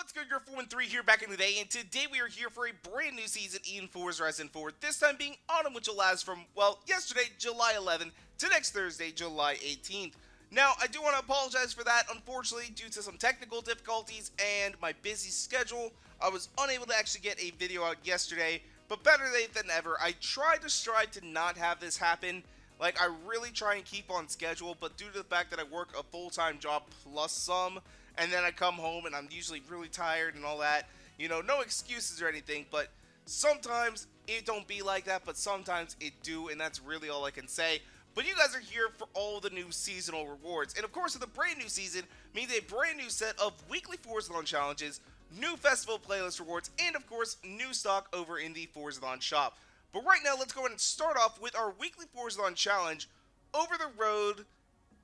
What's good, your 413 here back in the day, and today we are here for a brand new season in Forza Horizon 4, this time being autumn, which will last from, well, yesterday, July 11th, to next Thursday, July 18th. Now, I do want to apologize for that. Unfortunately, due to some technical difficulties and my busy schedule, I was unable to actually get a video out yesterday, but better late than never. I tried to strive to not have this happen. Like, I really try and keep on schedule, but due to the fact that I work a full-time job plus some, and then I come home and I'm usually really tired and all that, you know, no excuses or anything, but sometimes it don't be like that, but sometimes it do, and that's really all I can say. But you guys are here for all the new seasonal rewards, and of course, with the brand new season means a brand new set of weekly Forzathon challenges, new festival playlist rewards, and of course, new stock over in the Forzathon shop. But right now, let's go ahead and start off with our weekly Forzathon challenge, Over the Road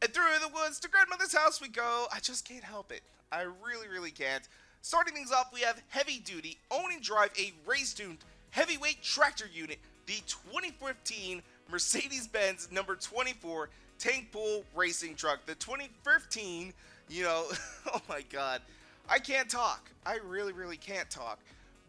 and Through the Woods to Grandmother's House we go. I just can't help it. I really can't. Starting things off, we have Heavy Duty, own and drive a race-tuned heavyweight tractor unit, the 2015 Mercedes-Benz number 24 Tankpool racing truck. The 2015, you know, oh my god. I can't talk. I really can't talk.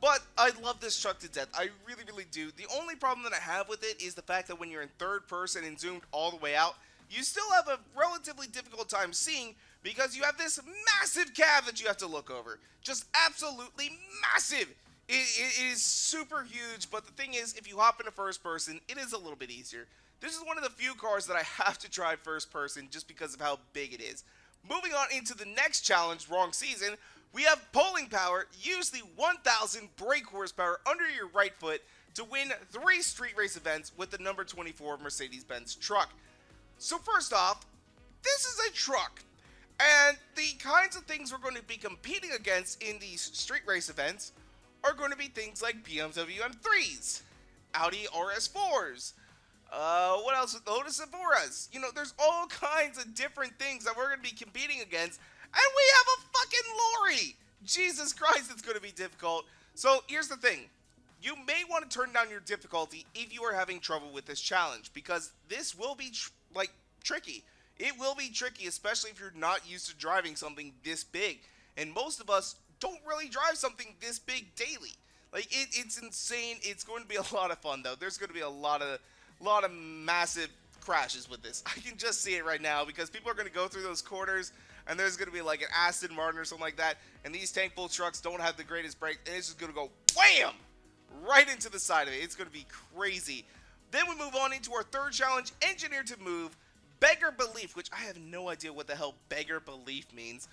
But I love this truck to death. I really do. The only problem that I have with it is the fact that when you're in third person and zoomed all the way out, you still have a relatively difficult time seeing because you have this massive cab that you have to look over. Just absolutely massive. It is super huge, but the thing is, if you hop into first person, it is a little bit easier. This is one of the few cars that I have to drive first person just because of how big it is. Moving on into the next challenge, wrong season, we have Pulling Power. Use the 1000 brake horsepower under your right foot to win 3 street race events with the number 24 Mercedes-Benz truck. So first off, this is a truck, and the kinds of things we're going to be competing against in these street race events are going to be things like BMW M3s, Audi RS4s, what else? Lotus Evoras. You know, there's all kinds of different things that we're going to be competing against, and we have a fucking lorry! Jesus Christ, it's going to be difficult. So here's the thing. You may want to turn down your difficulty if you are having trouble with this challenge, because this will be, tricky. It will be tricky, especially if you're not used to driving something this big. And most of us don't really drive something this big daily. Like, it's insane. It's going to be a lot of fun, though. There's going to be a lot of massive crashes with this. I can just see it right now, because people are going to go through those corners, and there's going to be like an Aston Martin or something like that, and these Tankpool trucks don't have the greatest brake, and it's just going to go wham! Right into the side of it. It's going to be crazy. Then we move on into our third challenge, Engineer to Move, Beggar Belief, which I have no idea what the hell Beggar Belief means,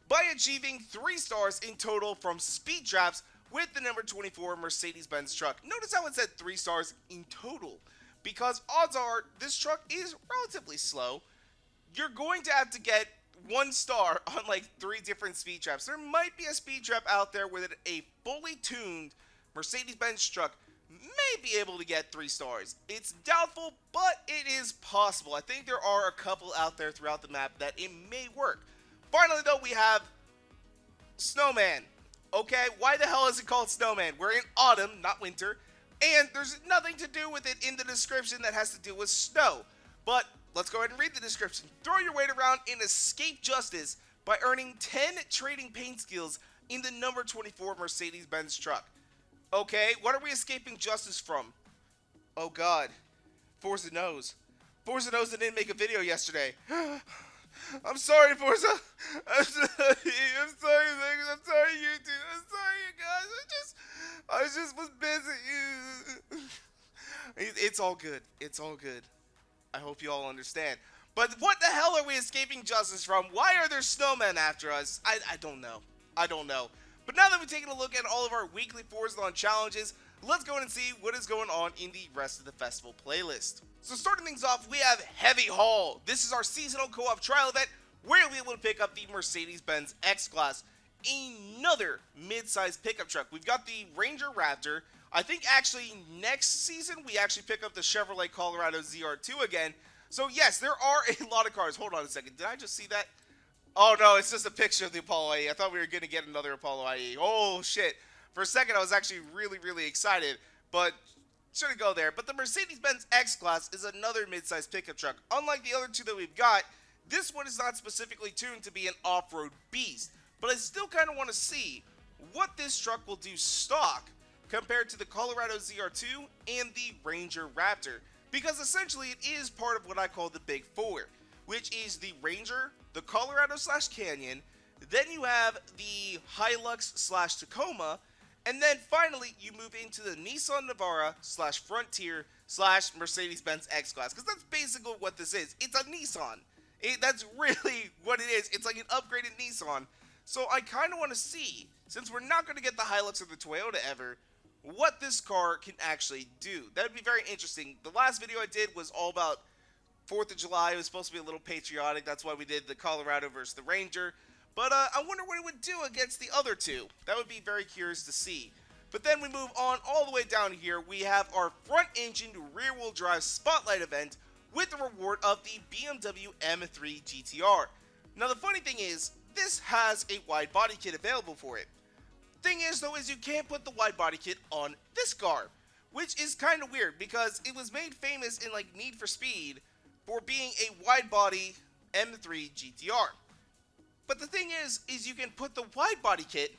by achieving 3 stars in total from speed traps with the number 24 Mercedes-Benz truck. Notice how it said 3 stars in total, because odds are this truck is relatively slow. You're going to have to get 1 star on like 3 different speed traps. There might be a speed trap out there with a fully tuned Mercedes-Benz truck may be able to get 3 stars. It's doubtful, but it is possible. I think there are a couple out there throughout the map that it may work. Finally, though, we have Snowman. Okay, why the hell is it called Snowman? We're in autumn, not winter, and there's nothing to do with it in the description that has to do with snow. But let's go ahead and read the description. Throw your weight around and escape justice by earning 10 trading paint skills in the number 24 Mercedes-Benz truck. Okay, what are we escaping justice from? Oh god. Forza knows. Forza knows that didn't make a video yesterday. I'm sorry, Forza. I'm sorry. I'm sorry, Vegas. I'm sorry, YouTube. I'm sorry, you guys. I just was busy. It's all good. It's all good. I hope you all understand. But what the hell are we escaping justice from? Why are there snowmen after us? I don't know. I don't know. But now that we've taken a look at all of our weekly Forzathon challenges, let's go and see what is going on in the rest of the festival playlist. So starting things off, we have Heavy Haul. This is our seasonal co-op trial event where you'll be able to pick up the Mercedes-Benz X-Class, another mid-size pickup truck. We've got the Ranger Raptor. I think actually next season we actually pick up the Chevrolet Colorado ZR2 again. So yes, there are a lot of cars. Hold on a second. Did I just see that? Oh no, it's just a picture of the Apollo IE. I thought we were going to get another Apollo IE. Oh shit. For a second I was actually really excited, but shouldn't go there. But the Mercedes-Benz X-Class is another mid-size pickup truck. Unlike the other two that we've got, this one is not specifically tuned to be an off-road beast. But I still kind of want to see what this truck will do stock compared to the Colorado ZR2 and the Ranger Raptor, because essentially it is part of what I call the Big Four, which is the Ranger, the Colorado / Canyon, then you have the Hilux / Tacoma, and then finally you move into the Nissan Navara / Frontier / Mercedes-Benz X-Class, because that's basically what this is. It's a Nissan. That's really what it is. It's like an upgraded Nissan. So I kind of want to see, since we're not going to get the Hilux or the Toyota ever, what this car can actually do. That would be very interesting. The last video I did was all about 4th of July. It was supposed to be a little patriotic. That's why we did the Colorado versus the Ranger. But I wonder what it would do against the other two. That would be very curious to see. But then we move on all the way down here. We have our front-engined rear-wheel drive Spotlight event with the reward of the BMW M3 GTR. Now the funny thing is, this has a wide body kit available for it. Thing is though, is you can't put the wide body kit on this car, which is kind of weird because it was made famous in like Need for Speed for being a wide body M3 GTR. But the thing is you can put the wide body kit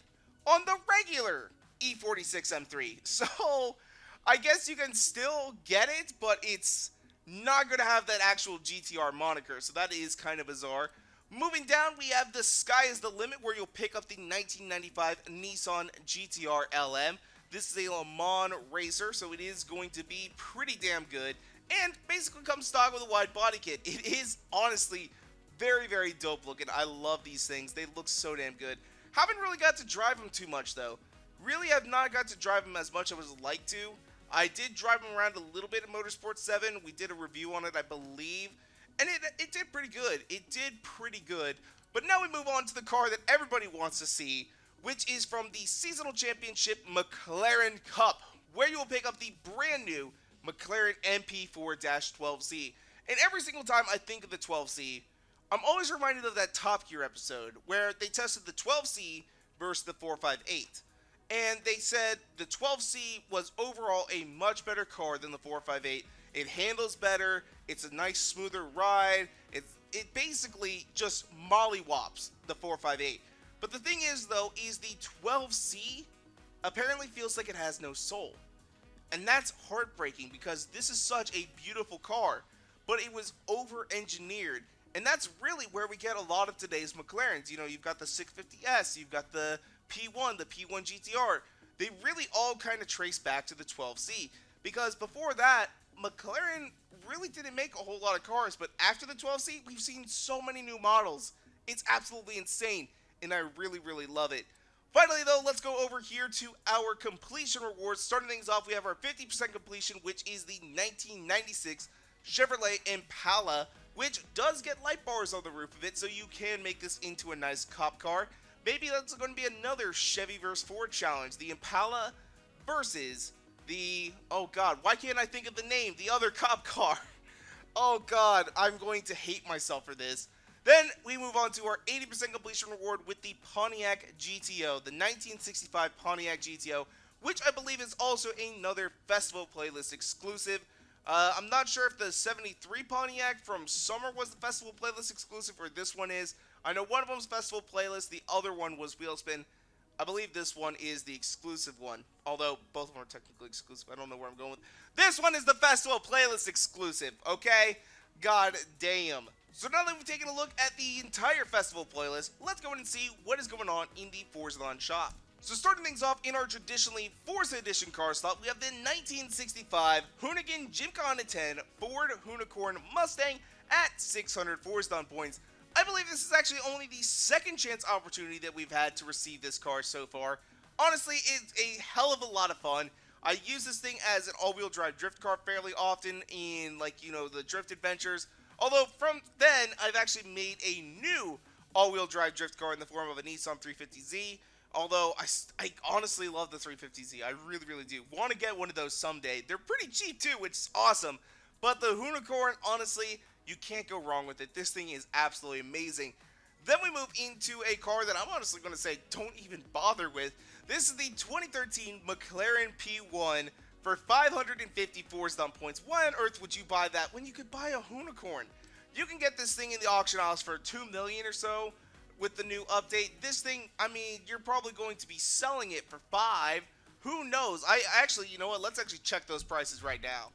on the regular E46 M3. So I guess you can still get it, but it's not going to have that actual GTR moniker. So that is kind of bizarre. Moving down, we have the Sky is the Limit, where you'll pick up the 1995 Nissan GTR LM. This is a Le Mans racer, so it is going to be pretty damn good. And basically comes stock with a wide body kit. It is honestly very, very dope looking. I love these things. They look so damn good. Haven't really got to drive them too much, though. Really have not got to drive them as much as I would like to. I did drive them around a little bit in Motorsport 7. We did a review on it, I believe. And it did pretty good. It did pretty good. But now we move on to the car that everybody wants to see, which is from the Seasonal Championship McLaren Cup, where you will pick up the brand new McLaren MP4-12C. And every single time I think of the 12C, I'm always reminded of that Top Gear episode where they tested the 12C versus the 458. And they said the 12C was overall a much better car than the 458. It handles better, it's a nice smoother ride, it basically just mollywops the 458. But the thing is though, is the 12C apparently feels like it has no soul. And that's heartbreaking because this is such a beautiful car, but it was over-engineered. And that's really where we get a lot of today's McLarens. You know, you've got the 650S, you've got the P1, the P1 GTR. They really all kind of trace back to the 12C. Because before that, McLaren really didn't make a whole lot of cars, but after the 12C, we've seen so many new models. It's absolutely insane, and I really, really love it. Finally, though, let's go over here to our completion rewards. Starting things off, we have our 50% completion, which is the 1996 Chevrolet Impala, which does get light bars on the roof of it, so you can make this into a nice cop car. Maybe that's going to be another Chevy vs. Ford challenge. The Impala versus the, oh god, why can't I think of the name? The other cop car. Oh god, I'm going to hate myself for this. Then we move on to our 80% completion reward with the Pontiac GTO, the 1965 Pontiac GTO, which I believe is also another festival playlist exclusive. I'm not sure if the 73 Pontiac from summer was the festival playlist exclusive or this one is. I know one of them is festival playlist, the other one was Wheelspin. I believe this one is the exclusive one, although both of them are technically exclusive. I don't know where I'm going with. This one is the festival playlist exclusive, okay? God damn. So now that we've taken a look at the entire festival playlist, let's go in and see what is going on in the Forzathon shop. So starting things off in our traditionally Forza Edition car slot, we have the 1965 Hoonigan Gymkhana 10 Ford Hoonicorn Mustang at 600 Forzathon points. I believe this is actually only the second chance opportunity that we've had to receive this car so far. Honestly, it's a hell of a lot of fun. I use this thing as an all-wheel drive drift car fairly often in, like, you know, the drift adventures. Although from then, I've actually made a new all-wheel drive drift car in the form of a Nissan 350Z. Although, I honestly love the 350Z. I really, really do. Want to get one of those someday. They're pretty cheap, too, which is awesome. But the Hoonicorn, honestly, you can't go wrong with it. This thing is absolutely amazing. Then we move into a car that I'm honestly going to say don't even bother with. This is the 2013 Mclaren P1 for 550 Forzathon points. Why on earth would you buy that when you could buy a Hoonicorn? You can get this thing in the auction house for $2 million or so, with the new update. This thing, I mean, you're probably going to be selling it for 5. Who knows? I actually, you know what? Let's actually check those prices right now.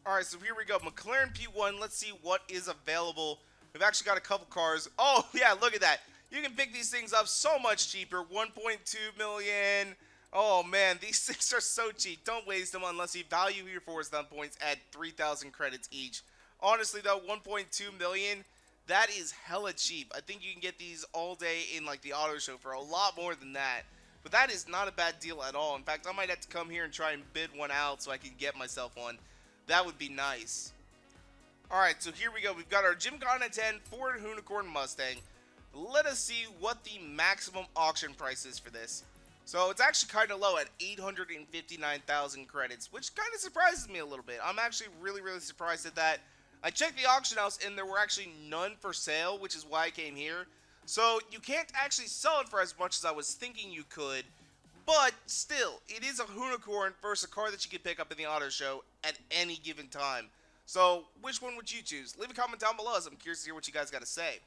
Alright, so here we go. McLaren P1. Let's see what is available. We've actually got a couple cars. Oh, yeah, look at that. You can pick these things up so much cheaper. 1.2 million. Oh, man, these things are so cheap. Don't waste them unless you value your Forzathon points at 3,000 credits each. Honestly, though, 1.2 million, that is hella cheap. I think you can get these all day in, like, the auto show for a lot more than that. But that is not a bad deal at all. In fact, I might have to come here and try and bid one out so I can get myself one. That would be nice. Alright, so here we go. We've got our Gymkhana 10 Ford Hoonigan Mustang. Let us see what the maximum auction price is for this. So it's actually kind of low at 859,000 credits, which kind of surprises me a little bit. I'm actually really surprised at that. I checked the auction house and there were actually none for sale, which is why I came here. So you can't actually sell it for as much as I was thinking you could. But still, it is a Hoonigan versus a car that you can pick up in the auto show at any given time. So which one would you choose? Leave a comment down below as I'm curious to hear what you guys got to say.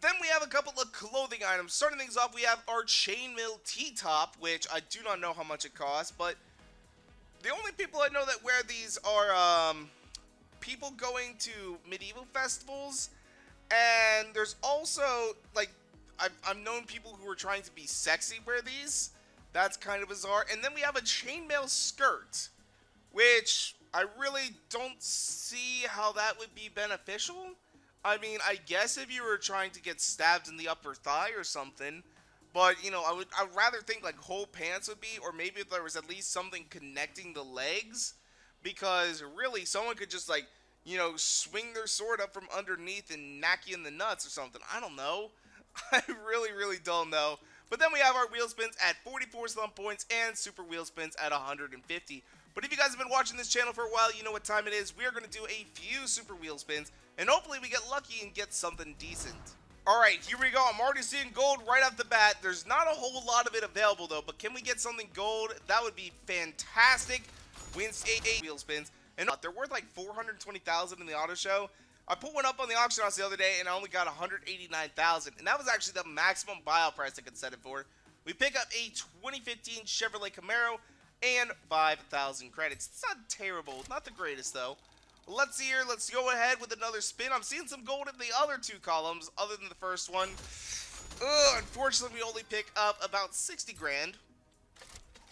Then we have a couple of clothing items. Starting things off, we have our Chainmail T-top, which I do not know how much it costs, but the only people I know that wear these are people going to medieval festivals, and there's also, like, I've known people who are trying to be sexy wear these. That's kind of bizarre. And then we have a Chainmail Skirt, which I really don't see how that would be beneficial. I mean, I guess if you were trying to get stabbed in the upper thigh or something, but, you know, I'd rather think, like, whole pants would be, or maybe if there was at least something connecting the legs, because, really, someone could just, like, you know, swing their sword up from underneath and knock you in the nuts or something. I don't know. I really don't know. But then we have our wheel spins at 44 slump points and super wheel spins at 150. But if you guys have been watching this channel for a while, you know what time it is. We are going to do a few super wheel spins, and hopefully we get lucky and get something decent. Alright, here we go. I'm already seeing gold right off the bat. There's not a whole lot of it available, though, but can we get something gold? That would be fantastic. Wins 8 wheel spins, and they're worth like 420,000 in the auto show. I put one up on the auction house the other day, and I only got 189,000, and that was actually the maximum buyout price I could set it for. We pick up a 2015 Chevrolet Camaro and 5,000 credits. It's not terrible, not the greatest though. Let's see here. Let's go ahead with another spin. I'm seeing some gold in the other two columns, other than the first one. Unfortunately, we only pick up about 60 grand.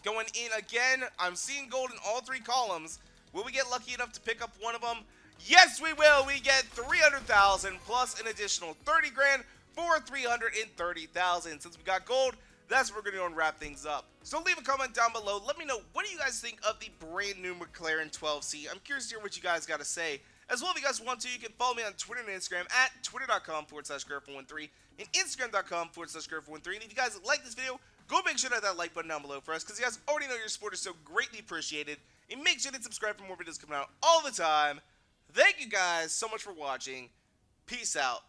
Going in again, I'm seeing gold in all three columns. Will we get lucky enough to pick up one of them? Yes, we will. We get 300,000 plus an additional 30 grand for 330,000. Since we got gold, that's where we're going to go and wrap things up. So leave a comment down below. Let me know, what do you guys think of the brand new McLaren 12C? I'm curious to hear what you guys got to say. As well, if you guys want to, you can follow me on Twitter and Instagram at twitter.com/Gurf113 and Instagram.com/Gurf113. And if you guys like this video, go make sure to hit that like button down below for us, because you guys already know your support is so greatly appreciated. And make sure to subscribe for more videos coming out all the time. Thank you guys so much for watching. Peace out.